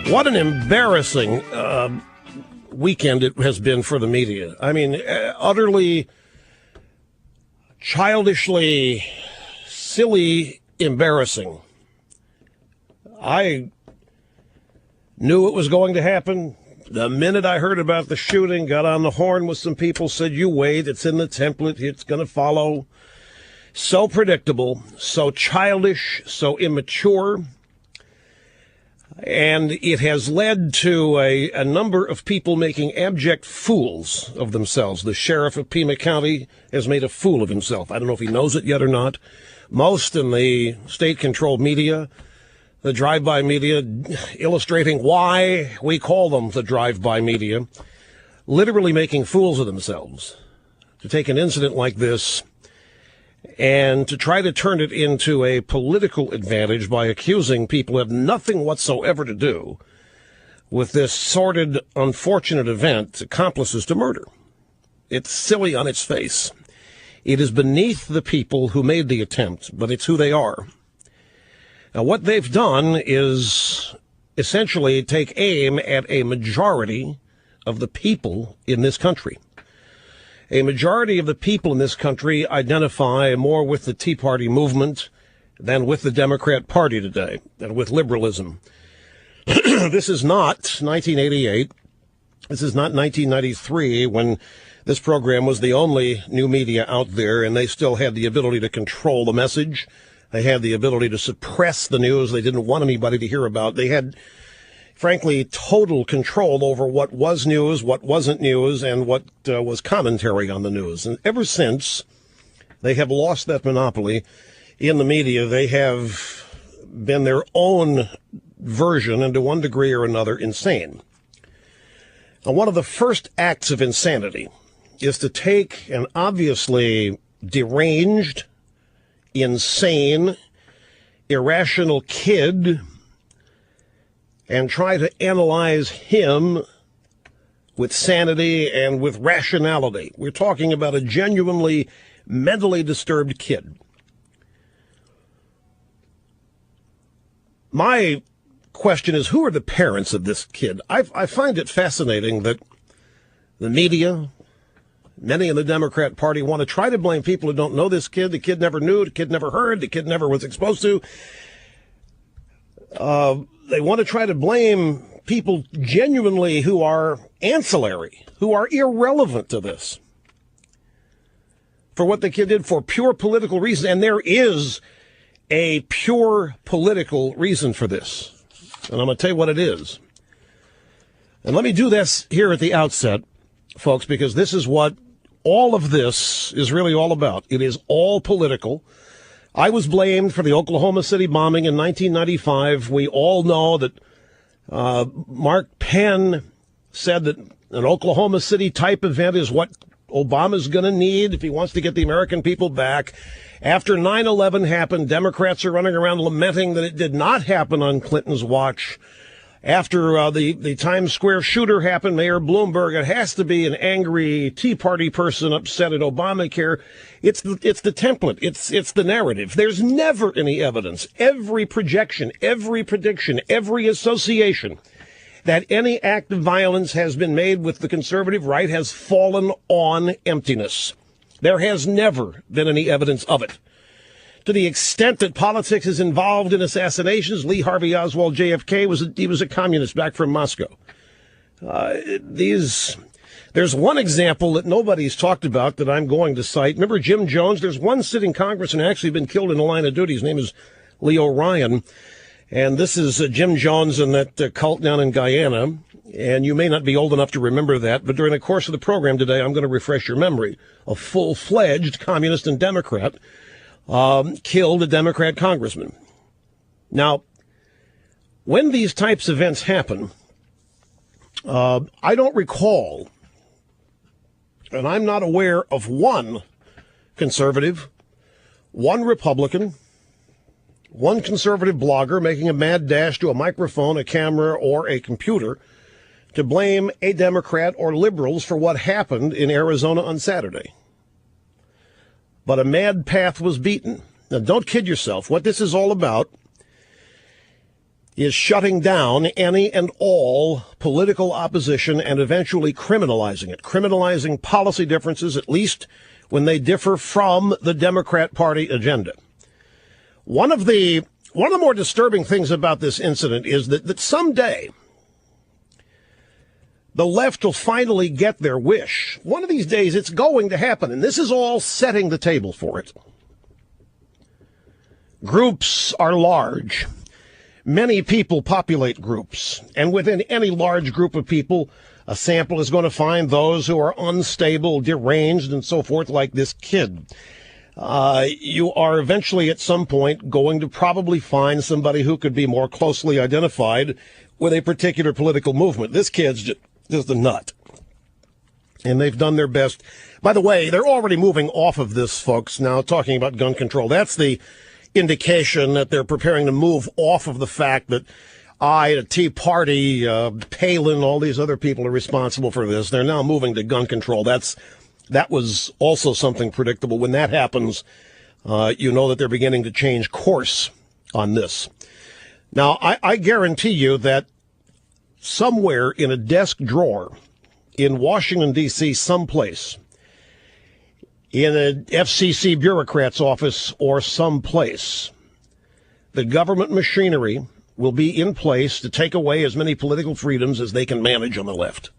What an embarrassing weekend it has been for the media. I mean, utterly, childishly, silly, embarrassing. I knew it was going to happen. The minute I heard about the shooting, got on the horn with some people, said, you wait, it's in the template, it's going to follow. So predictable, so childish, so immature. And it has led to a number of people making abject fools of themselves. The sheriff of Pima County has made a fool of himself. I don't know if he knows it yet or not. Most in the state-controlled media, the drive-by media, illustrating why we call them the drive-by media, literally making fools of themselves. To take an incident like this and to try to turn it into a political advantage by accusing people who have nothing whatsoever to do with this sordid, unfortunate event, accomplices to murder. It's silly on its face. It is beneath the people who made the attempt, but it's who they are. Now, what they've done is essentially take aim at a majority of the people in this country. A majority of the people in this country identify more with the Tea Party movement than with the Democrat Party today, than with liberalism. This is not 1988. This is not 1993, when this program was the only new media out there, and they still had the ability to control the message. They had the ability to suppress the news they didn't want anybody to hear about. They had, frankly, total control over what was news, what wasn't news, and what was commentary on the news. And ever since they have lost that monopoly in the media, they have been their own version, and to one degree or another, insane. Now, one of the first acts of insanity is to take an obviously deranged, insane, irrational kid and try to analyze him with sanity and with rationality. We're talking about a genuinely mentally disturbed kid. My question is, who are the parents of this kid? I find it fascinating that the media, many in the Democrat Party, want to try to blame people who don't know this kid. The kid never knew, the kid never heard, the kid never was exposed to. They want to try to blame people genuinely who are ancillary, who are irrelevant to this, for what the kid did for pure political reasons. And there is a pure political reason for this. And I'm going to tell you what it is. And let me do this here at the outset, folks, because this is what all of this is really all about. It is all political. I was blamed for the Oklahoma City bombing in 1995. We all know that Mark Penn said that an Oklahoma City type event is what Obama's going to need if he wants to get the American people back. After 9/11 happened, Democrats are running around lamenting that it did not happen on Clinton's watch. After the Times Square shooter happened, Mayor Bloomberg, it has to be an angry Tea Party person upset at Obamacare. It's the template. It's the narrative. There's never any evidence. Every projection, every prediction, every association that any act of violence has been made with the conservative right has fallen on emptiness. There has never been any evidence of it. To the extent that politics is involved in assassinations, Lee Harvey Oswald, JFK, was a communist back from Moscow. There's one example that nobody's talked about that I'm going to cite. Remember Jim Jones? There's one sitting congressman actually been killed in the line of duty. His name is Leo Ryan. And this is Jim Jones and that cult down in Guyana. And you may not be old enough to remember that, but during the course of the program today, I'm going to refresh your memory. A full-fledged communist and Democrat killed a Democrat congressman. Now, when these types of events happen, I don't recall, and I'm not aware of one conservative, one Republican, one conservative blogger making a mad dash to a microphone, a camera, or a computer to blame a Democrat or liberals for what happened in Arizona on Saturday. But a mad path was beaten. Now, don't kid yourself. What this is all about is shutting down any and all political opposition and eventually criminalizing it, criminalizing policy differences, at least when they differ from the Democrat Party agenda. One of the more disturbing things about this incident is that someday the left will finally get their wish. One of these days it's going to happen, and this is all setting the table for it. Groups are large. Many people populate groups, and within any large group of people, a sample is going to find those who are unstable, deranged, and so forth, like this kid. You are eventually at some point going to probably find somebody who could be more closely identified with a particular political movement. This kid's just a nut. And they've done their best. By the way, they're already moving off of this, folks, now talking about gun control. That's the indication that they're preparing to move off of the fact that the Tea Party, Palin, all these other people are responsible for this. They're now moving to gun control. That was also something predictable. When that happens, you know that they're beginning to change course on this. Now, I guarantee you that somewhere in a desk drawer in Washington, D.C., someplace, in an FCC bureaucrat's office or someplace, the government machinery will be in place to take away as many political freedoms as they can manage on the left.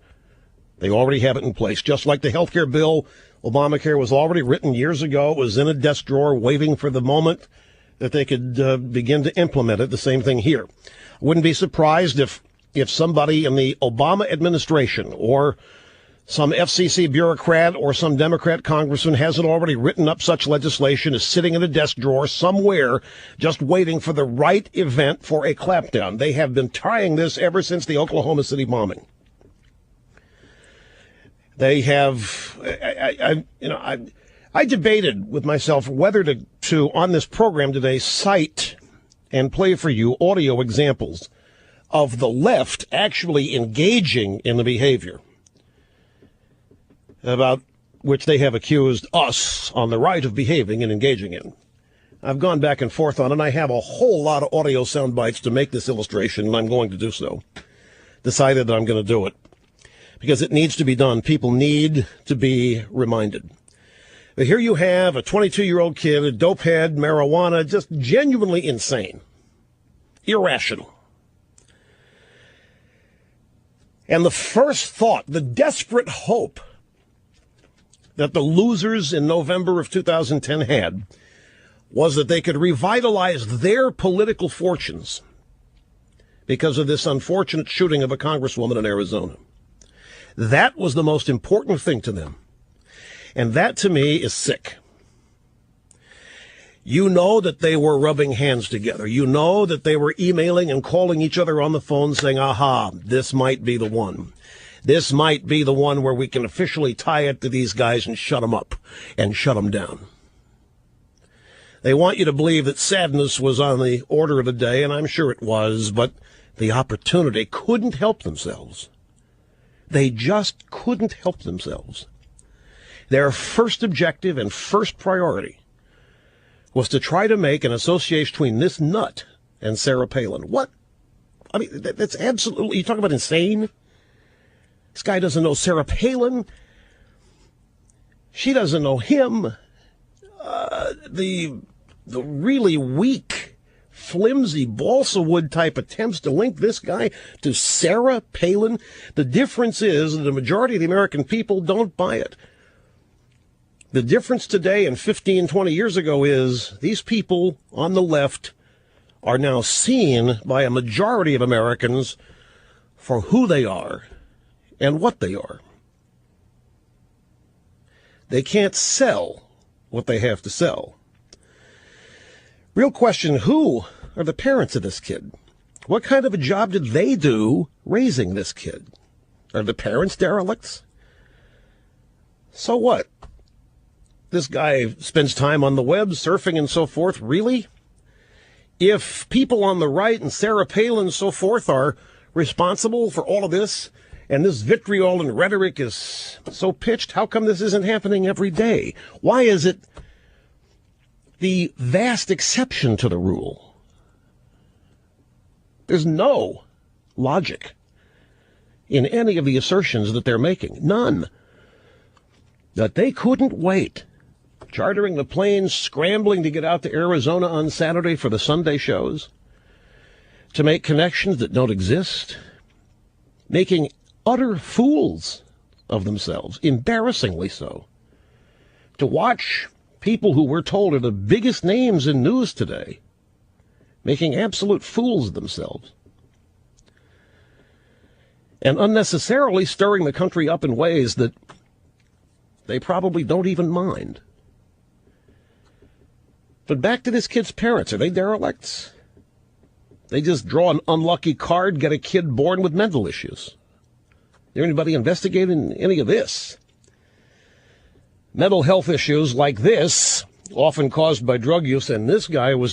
They already have it in place. Just like the health care bill, Obamacare was already written years ago. It was in a desk drawer waiting for the moment that they could begin to implement it. The same thing here. I wouldn't be surprised if somebody in the Obama administration or some FCC bureaucrat or some Democrat congressman hasn't already written up such legislation, is sitting in a desk drawer somewhere just waiting for the right event for a clampdown. They have been trying this ever since the Oklahoma City bombing. They have, I debated with myself whether to on this program today cite and play for you audio examples of the left actually engaging in the behavior about which they have accused us on the right of behaving and engaging in. I've gone back and forth on it, and I have a whole lot of audio sound bites to make this illustration, and I'm going to do so. Decided that I'm going to do it because it needs to be done. People need to be reminded. But here you have a 22-year-old kid, a dope head, marijuana, just genuinely insane, irrational. And the first thought, the desperate hope that the losers in November of 2010 had was that they could revitalize their political fortunes because of this unfortunate shooting of a congresswoman in Arizona. That was the most important thing to them. And that, to me, is sick. You know that they were rubbing hands together. You know that they were emailing and calling each other on the phone saying, aha, this might be the one. This might be the one where we can officially tie it to these guys and shut them up and shut them down. They want you to believe that sadness was on the order of the day, and I'm sure it was, but the opportunity couldn't help themselves. They just couldn't help themselves. Their first objective and first priority was to try to make an association between this nut and Sarah Palin. What? I mean, that's absolutely, you talk about insane? This guy doesn't know Sarah Palin. She doesn't know him. The really weak, flimsy, balsa wood type attempts to link this guy to Sarah Palin. The difference is that the majority of the American people don't buy it. The difference today and 15, 20 years ago is these people on the left are now seen by a majority of Americans for who they are and what they are. They can't sell what they have to sell. Real question, who are the parents of this kid? What kind of a job did they do raising this kid? Are the parents derelicts? So what? This guy spends time on the web, surfing and so forth. Really? If people on the right and Sarah Palin and so forth are responsible for all of this, and this vitriol and rhetoric is so pitched, how come this isn't happening every day? Why is it the vast exception to the rule? There's no logic in any of the assertions that they're making. None. That they couldn't wait. Chartering the planes, scrambling to get out to Arizona on Saturday for the Sunday shows, to make connections that don't exist, making utter fools of themselves, embarrassingly so. To watch people who we're told are the biggest names in news today making absolute fools of themselves, and unnecessarily stirring the country up in ways that they probably don't even mind. But back to this kid's parents. Are they derelicts? They just draw an unlucky card, get a kid born with mental issues. Is there anybody investigating any of this? Mental health issues like this, often caused by drug use, and this guy was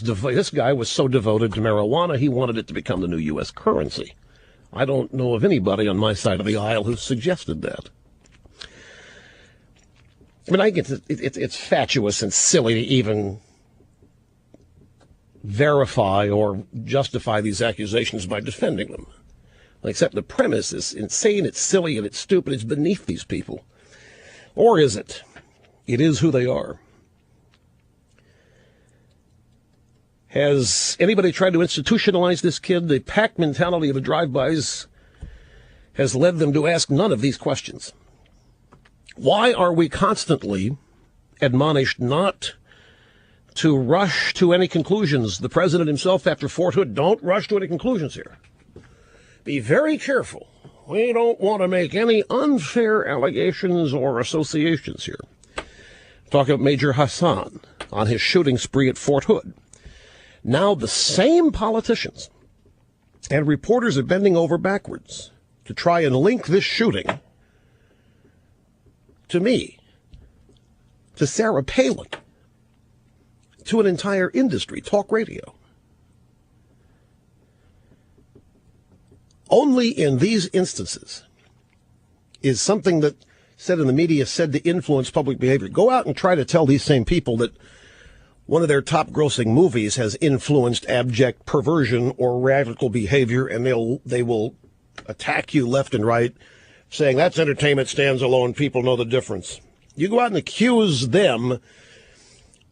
so devoted to marijuana, he wanted it to become the new U.S. currency. I don't know of anybody on my side of the aisle who suggested that. I mean, I get it's fatuous and silly to even verify or justify these accusations by defending them. Except the premise is insane, it's silly, and it's stupid. It's beneath these people. Or is it? It is who they are. Has anybody tried to institutionalize this kid? The pack mentality of the drive-bys has led them to ask none of these questions. Why are we constantly admonished not to rush to any conclusions? The president himself, after Fort Hood, don't rush to any conclusions here. Be very careful. We don't want to make any unfair allegations or associations here. Talk about Major Hassan on his shooting spree at Fort Hood. Now the same politicians and reporters are bending over backwards to try and link this shooting to me, to Sarah Palin, to an entire industry, talk radio. Only in these instances is something that said in the media said to influence public behavior. Go out and try to tell these same people that one of their top grossing movies has influenced abject perversion or radical behavior, and they will attack you left and right, saying that's entertainment, stands alone, people know the difference. You go out and accuse them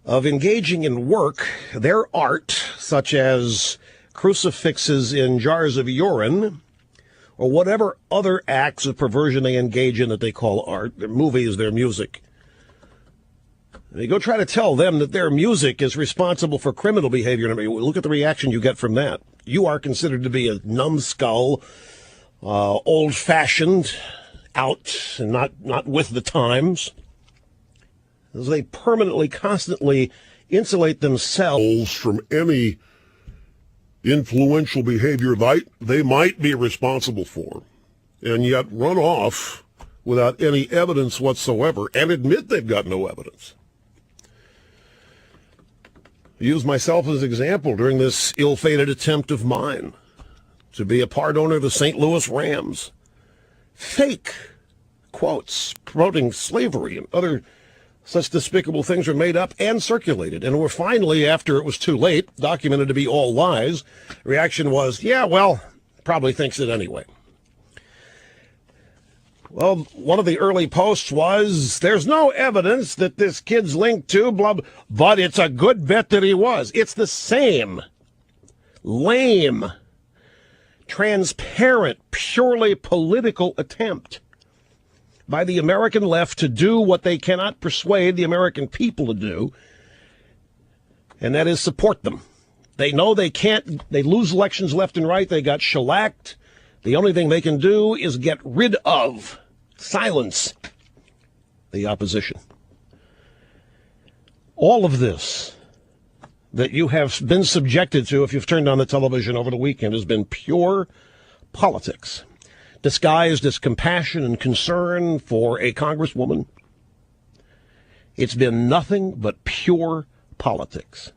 of engaging in work, their art, such as crucifixes in jars of urine, or whatever other acts of perversion they engage in that they call art, their movies, their music. And you go try to tell them that their music is responsible for criminal behavior. I mean, look at the reaction you get from that. You are considered to be a numbskull, old-fashioned, out and not with the times. As they permanently, constantly insulate themselves from any influential behavior they might be responsible for, and yet run off without any evidence whatsoever and admit they've got no evidence. I use myself as an example during this ill-fated attempt of mine to be a part owner of the St. Louis Rams. Fake quotes promoting slavery and other such despicable things were made up and circulated, and were finally, after it was too late, documented to be all lies. The reaction was, yeah, well, probably thinks it anyway. Well, one of the early posts was, there's no evidence that this kid's linked to, blah, blah, but it's a good bet that he was. It's the same lame, transparent, purely political attempt by the American left to do what they cannot persuade the American people to do, and that is support them. They know they can't, they lose elections left and right, they got shellacked. The only thing they can do is get rid of, silence the opposition. All of this that you have been subjected to if you've turned on the television over the weekend has been pure politics, disguised as compassion and concern for a congresswoman. It's been nothing but pure politics.